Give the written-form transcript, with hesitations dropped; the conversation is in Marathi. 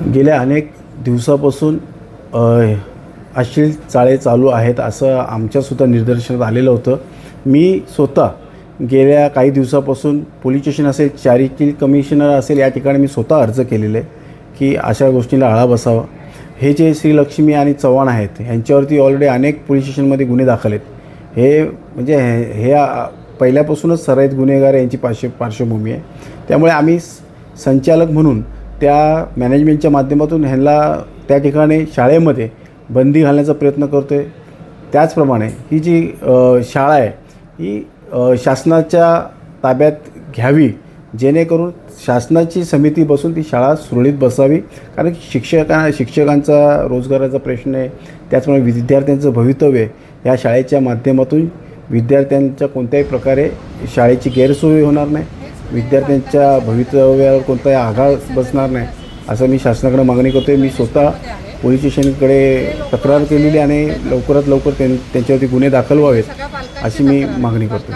गेल्या अनेक दिवसापासून अश्लील चाळे चालू आहेत असं आमच्यासुद्धा निदर्शनास आलेलं होतं. मी स्वतः गेल्या काही दिवसापासून पोलीस स्टेशन असेल, चॅरिटी कमिशनर असेल, या ठिकाणी मी स्वतः अर्ज केलेले आहे की अशा गोष्टीला आळा बसावा. हे जे श्रीलक्ष्मी आणि चव्हाण आहेत यांच्यावरती ऑलरेडी अनेक पोलीस स्टेशनमध्ये गुन्हे दाखल आहेत. हे म्हणजे हे पहिल्यापासूनच सराईत गुन्हेगार यांची पार्श्वभूमी आहे. त्यामुळे आम्ही संचालक म्हणून त्या मॅनेजमेंटच्या माध्यमातून ह्यांना त्या ठिकाणी शाळेमध्ये बंदी घालण्याचा प्रयत्न करतो आहे. त्याचप्रमाणे ही जी शाळा आहे ही शासनाच्या ताब्यात घ्यावी, जेणेकरून शासनाची समिती बसून ती शाळा सुरळीत बसावी. कारण शिक्षकांचा रोजगाराचा प्रश्न आहे, त्याचप्रमाणे विद्यार्थ्यांचं भवितव्य या शाळेच्या माध्यमातून विद्यार्थ्यांच्या कोणत्याही प्रकारे शाळेची गैरसोय होणार नाही, विद्यार्थ्यांच्या भवितव्यावर कोणताही आघात बसणार नाही, असं मी शासनाकडे मागणी करतो आहे. मी स्वतः पोलीस स्टेशनकडे तक्रार केलेली आणि लवकरात लवकर त्यांच्यावरती गुन्हे दाखल व्हावेत अशी मी मागणी करतो.